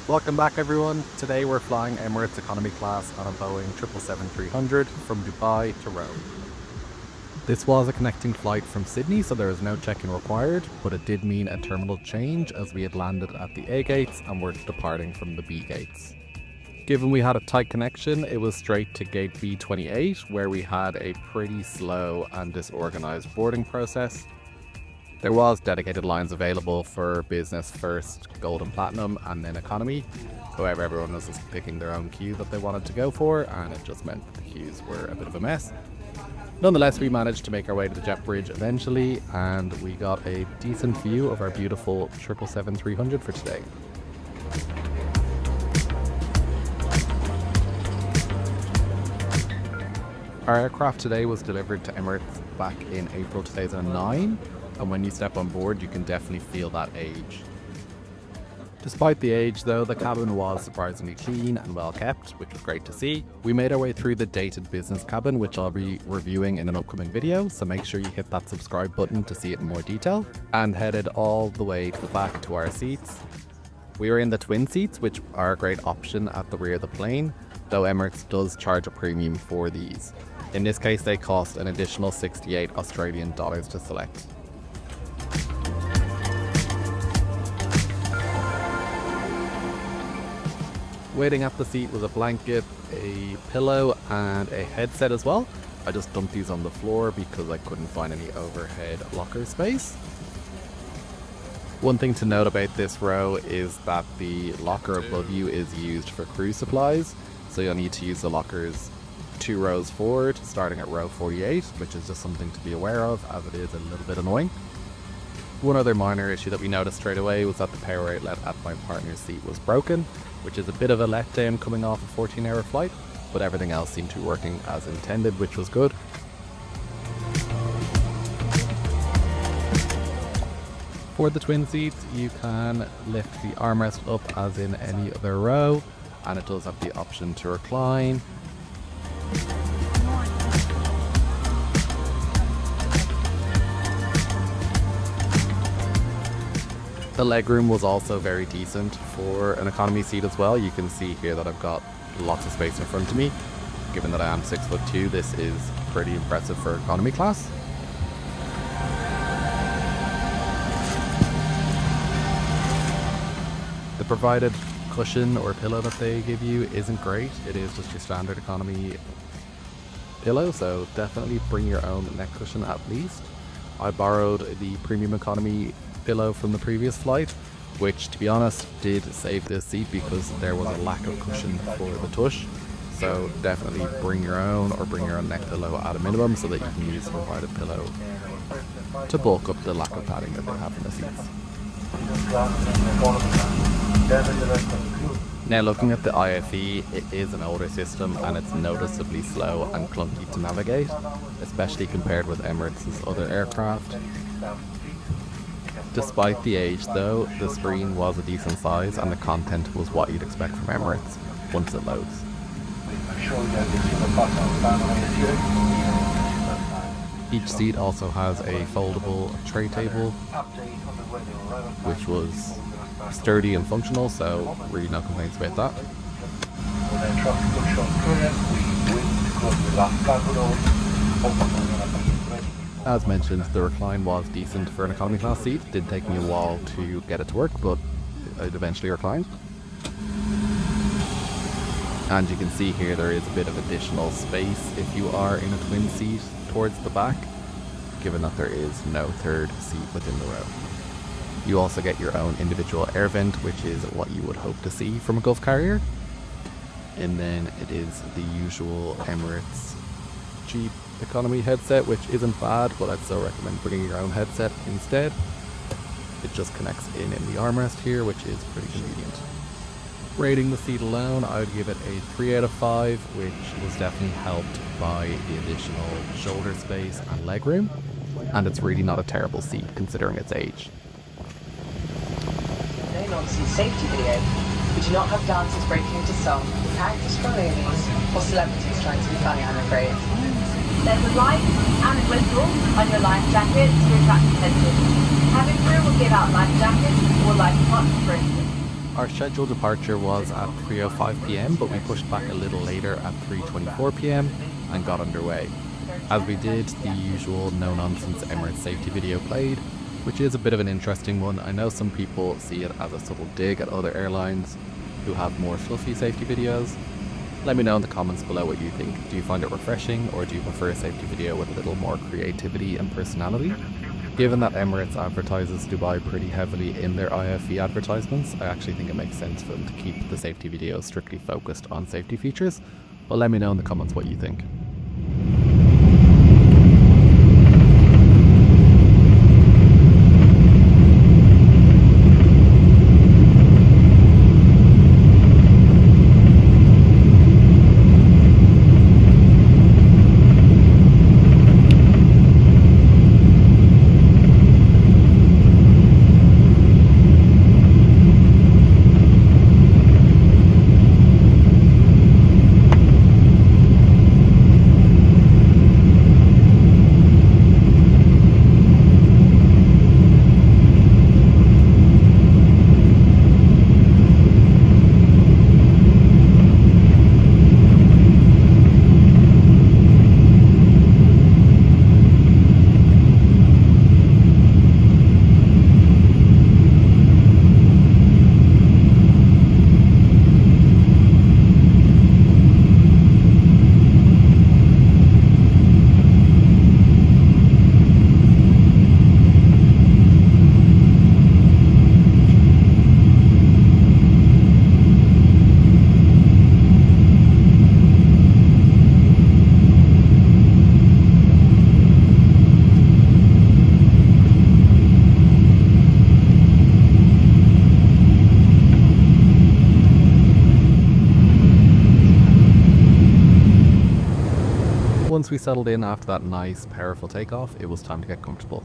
Welcome back everyone. Today we're flying Emirates Economy Class on a Boeing 777-300 from Dubai to Rome. This was a connecting flight from Sydney, so there was no check-in required, but it did mean a terminal change as we had landed at the A gates and were departing from the B gates. Given we had a tight connection, it was straight to gate B28, where we had a pretty slow and disorganized boarding process. There was dedicated lines available for business first, gold and platinum, and then economy. However, everyone was just picking their own queue that they wanted to go for, and it just meant that the queues were a bit of a mess. Nonetheless, we managed to make our way to the jet bridge eventually, and we got a decent view of our beautiful 777-300 for today. Our aircraft today was delivered to Emirates back in April 2009. And when you step on board, you can definitely feel that age. Despite the age though, the cabin was surprisingly clean and well kept, which was great to see. We made our way through the dated business cabin, which I'll be reviewing in an upcoming video, so make sure you hit that subscribe button to see it in more detail, and headed all the way to the back to our seats. We were in the twin seats, which are a great option at the rear of the plane, though Emirates does charge a premium for these. In this case, they cost an additional 68 Australian dollars to select. Waiting at the seat was a blanket, a pillow, and a headset as well. I just dumped these on the floor because I couldn't find any overhead locker space. One thing to note about this row is that the locker above you is used for crew supplies, so you'll need to use the lockers 2 rows forward, starting at row 48, which is just something to be aware of as it is a little bit annoying. One other minor issue that we noticed straight away was that the power outlet at my partner's seat was broken, which is a bit of a letdown coming off a 14-hour flight, but everything else seemed to be working as intended, which was good. For the twin seats, you can lift the armrest up as in any other row, and it does have the option to recline. The legroom was also very decent for an economy seat as well. You can see here that I've got lots of space in front of me. Given that I am 6'2", this is pretty impressive for economy class. The provided cushion or pillow that they give you isn't great. It is just your standard economy pillow, so definitely bring your own neck cushion at least. I borrowed the premium economy pillow from the previous flight, which to be honest did save this seat because there was a lack of cushion for the tush. So definitely bring your own, or bring your own neck pillow at a minimum, so that you can use the provided pillow to bulk up the lack of padding that they have in the seats. Now looking at the IFE, it is an older system and it's noticeably slow and clunky to navigate, especially compared with Emirates' other aircraft. Despite the age though, the screen was a decent size and the content was what you'd expect from Emirates once it loads. Each seat also has a foldable tray table, which was sturdy and functional, so really no complaints about that. As mentioned, the recline was decent for an economy class seat. It did take me a while to get it to work, but it eventually reclined. And you can see here there is a bit of additional space if you are in a twin seat towards the back, given that there is no third seat within the row. You also get your own individual air vent, which is what you would hope to see from a Gulf carrier. And then it is the usual Emirates cheap economy headset, which isn't bad, but I'd still recommend bringing your own headset instead. It just connects in the armrest here, which is pretty convenient. Rating the seat alone, I would give it a 3 out of 5, which was definitely helped by the additional shoulder space and legroom, and it's really not a terrible seat considering its age. No nonsense safety video. We do not have dancers breaking into song, characters from movies, or celebrities trying to be funny, I'm afraid. There's a light and a whistle on your life jacket to attract attention. Cabin crew will give out life jackets or life pots, for instance. Our scheduled departure was at 3:05 PM, but we pushed back a little later at 3:24 PM and got underway. As we did, the usual no-nonsense Emirates safety video played, which is a bit of an interesting one. I know some people see it as a subtle dig at other airlines who have more fluffy safety videos. Let me know in the comments below what you think. Do you find it refreshing, or do you prefer a safety video with a little more creativity and personality? Given that Emirates advertises Dubai pretty heavily in their IFE advertisements, I actually think it makes sense for them to keep the safety videos strictly focused on safety features. But let me know in the comments what you think. Once we settled in after that nice, powerful takeoff, it was time to get comfortable.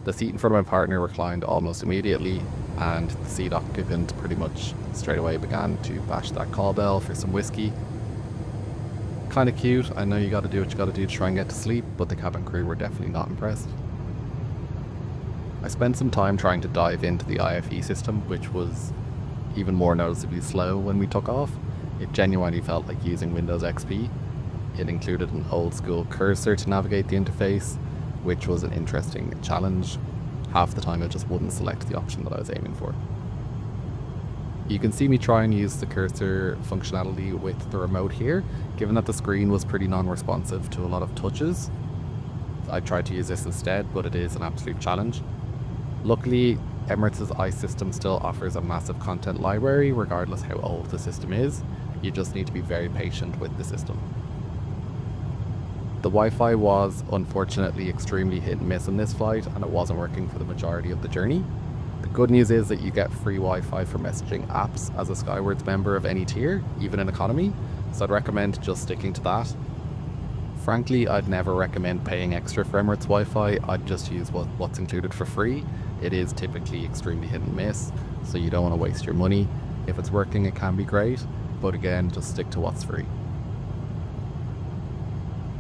The seat in front of my partner reclined almost immediately, and the seat occupant pretty much straight away began to bash that call bell for some whiskey. Kind of cute. I know you gotta do what you gotta do to try and get to sleep, but the cabin crew were definitely not impressed. I spent some time trying to dive into the IFE system, which was even more noticeably slow when we took off. It genuinely felt like using Windows XP. It included an old school cursor to navigate the interface, which was an interesting challenge. Half the time it just wouldn't select the option that I was aiming for. You can see me try and use the cursor functionality with the remote here, given that the screen was pretty non-responsive to a lot of touches. I tried to use this instead, but it is an absolute challenge. Luckily, Emirates' ICE system still offers a massive content library, regardless how old the system is. You just need to be very patient with the system. The Wi-Fi was unfortunately extremely hit and miss on this flight, and it wasn't working for the majority of the journey. The good news is that you get free Wi-Fi for messaging apps as a Skywards member of any tier, even in economy, so I'd recommend just sticking to that. Frankly, I'd never recommend paying extra for Emirates Wi-Fi. I'd just use what's included for free. It is typically extremely hit and miss, so you don't want to waste your money. If it's working, it can be great, but again, just stick to what's free.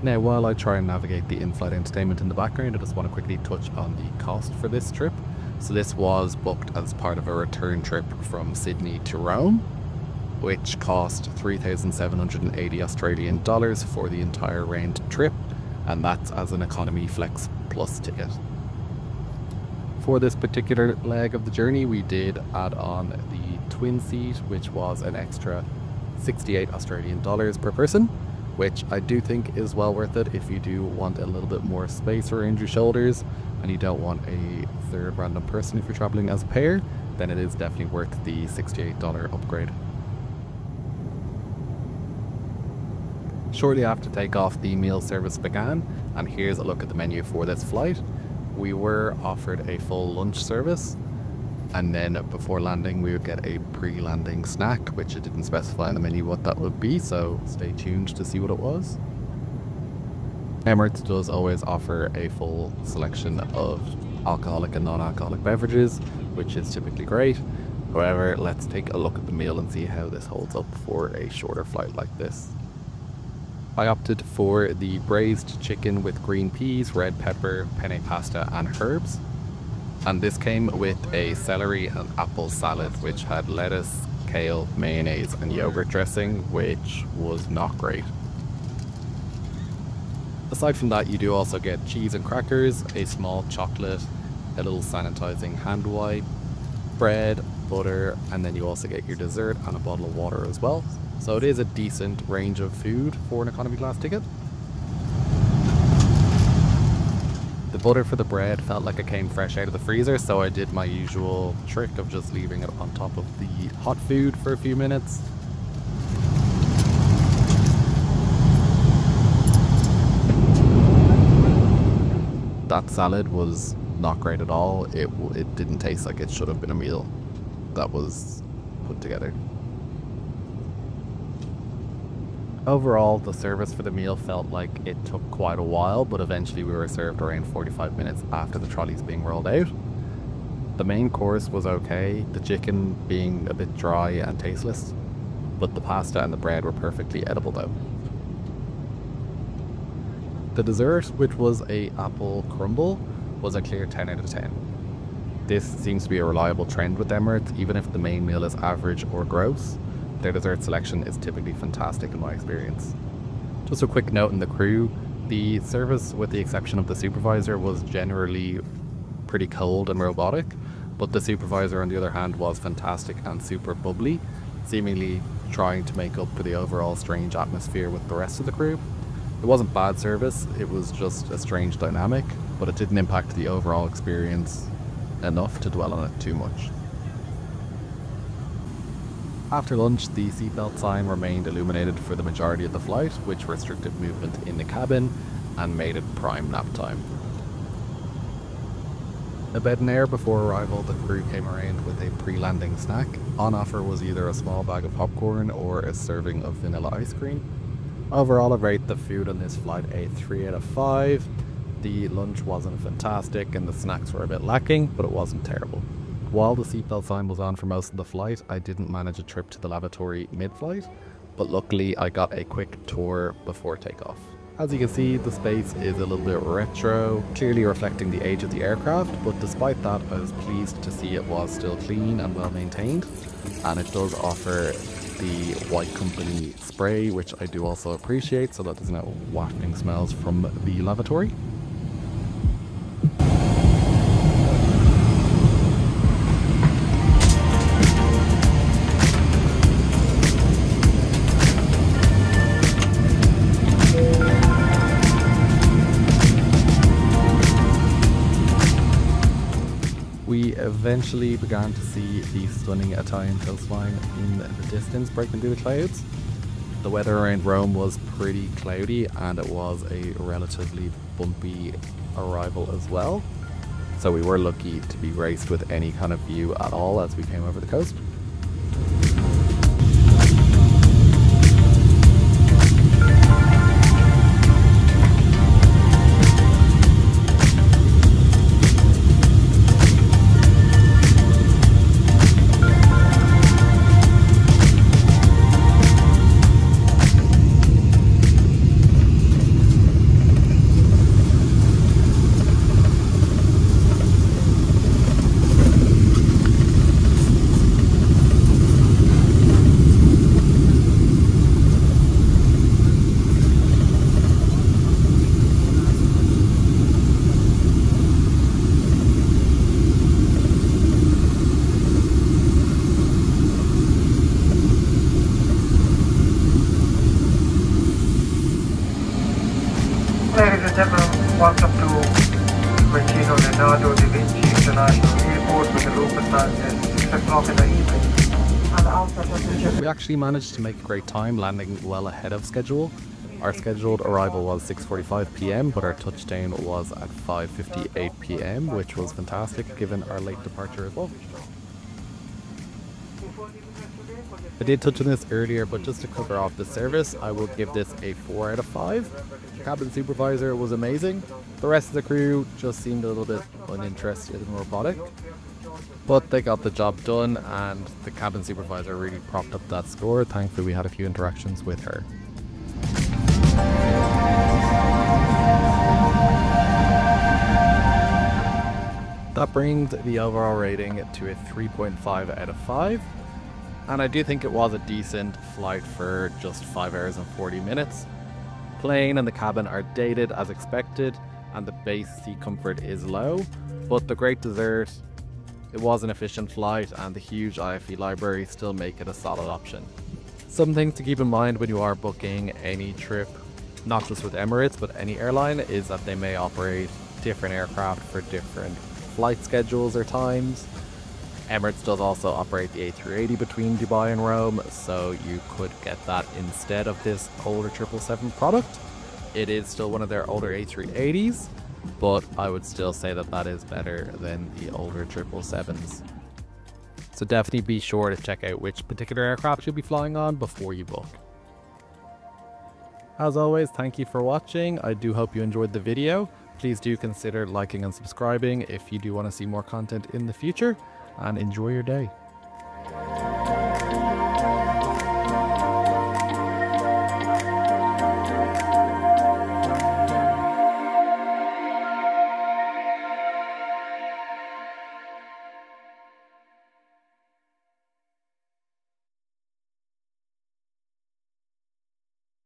Now, while I try and navigate the in-flight entertainment in the background, I just want to quickly touch on the cost for this trip. So this was booked as part of a return trip from Sydney to Rome, which cost 3,780 Australian dollars for the entire round trip, and that's as an economy flex plus ticket. For this particular leg of the journey, we did add on the twin seat, which was an extra 68 Australian dollars per person, which I do think is well worth it if you do want a little bit more space around your shoulders and you don't want a third random person if you're traveling as a pair. Then it is definitely worth the $68 upgrade. Shortly after takeoff, the meal service began, and here's a look at the menu for this flight. We were offered a full lunch service, and then before landing we would get a pre-landing snack, which it didn't specify in the menu what that would be, so stay tuned to see what it was. Emirates does always offer a full selection of alcoholic and non-alcoholic beverages, which is typically great. However, let's take a look at the meal and see how this holds up for a shorter flight like this. I opted for the braised chicken with green peas, red pepper, penne pasta and herbs. And this came with a celery and apple salad, which had lettuce, kale, mayonnaise and yogurt dressing, which was not great. Aside from that, you do also get cheese and crackers, a small chocolate, a little sanitizing hand wipe, bread, butter, and then you also get your dessert and a bottle of water as well. So it is a decent range of food for an economy class ticket. The butter for the bread felt like it came fresh out of the freezer, so I did my usual trick of just leaving it on top of the hot food for a few minutes. That salad was not great at all. It didn't taste like it should have been a meal that was put together. Overall, the service for the meal felt like it took quite a while, but eventually we were served around 45 minutes after the trolleys being rolled out. The main course was okay, the chicken being a bit dry and tasteless, but the pasta and the bread were perfectly edible though. The dessert, which was a apple crumble, was a clear 10 out of 10. This seems to be a reliable trend with Emirates, even if the main meal is average or gross. Their dessert selection is typically fantastic in my experience. Just a quick note in the crew, the service with the exception of the supervisor was generally pretty cold and robotic, but the supervisor on the other hand was fantastic and super bubbly, seemingly trying to make up for the overall strange atmosphere with the rest of the crew. It wasn't bad service, it was just a strange dynamic, but it didn't impact the overall experience enough to dwell on it too much. After lunch, the seatbelt sign remained illuminated for the majority of the flight, which restricted movement in the cabin and made it prime nap time. About an hour before arrival, the crew came around with a pre-landing snack. On offer was either a small bag of popcorn or a serving of vanilla ice cream. Overall, I rate the food on this flight a 3 out of 5. The lunch wasn't fantastic and the snacks were a bit lacking, but it wasn't terrible. While the seatbelt sign was on for most of the flight, I didn't manage a trip to the lavatory mid-flight, but luckily I got a quick tour before takeoff. As you can see, the space is a little bit retro, clearly reflecting the age of the aircraft, but despite that I was pleased to see it was still clean and well maintained, and it does offer the White Company spray, which I do also appreciate, so that there's no wafting smells from the lavatory. We eventually began to see the stunning Italian coastline in the distance breaking through the clouds. The weather around Rome was pretty cloudy and it was a relatively bumpy arrival as well. So we were lucky to be graced with any kind of view at all as we came over the coast. Ladies and gentlemen, welcome to Leonardo da Vinci International Airport with the local time at 6 o'clock in the evening. And after We actually managed to make a great time, landing well ahead of schedule. Our scheduled arrival was 6:45 PM, but our touchdown was at 5:58 PM, which was fantastic given our late departure as well. I did touch on this earlier, but just to cover off the service, I will give this a 4 out of 5. The cabin supervisor was amazing. The rest of the crew just seemed a little bit uninterested and robotic, but they got the job done and the cabin supervisor really propped up that score. Thankfully we had a few interactions with her. That brings the overall rating to a 3.5 out of 5. And I do think it was a decent flight for just 5 hours and 40 minutes. Plane and the cabin are dated as expected, and the base seat comfort is low, but the great dessert, it was an efficient flight, and the huge IFE library still make it a solid option. Some things to keep in mind when you are booking any trip, not just with Emirates but any airline, is that they may operate different aircraft for different flight schedules or times. Emirates does also operate the A380 between Dubai and Rome, so you could get that instead of this older 777 product. It is still one of their older A380s, but I would still say that that is better than the older 777s. So definitely be sure to check out which particular aircraft you'll be flying on before you book. As always, thank you for watching. I do hope you enjoyed the video. Please do consider liking and subscribing if you do want to see more content in the future, and enjoy your day.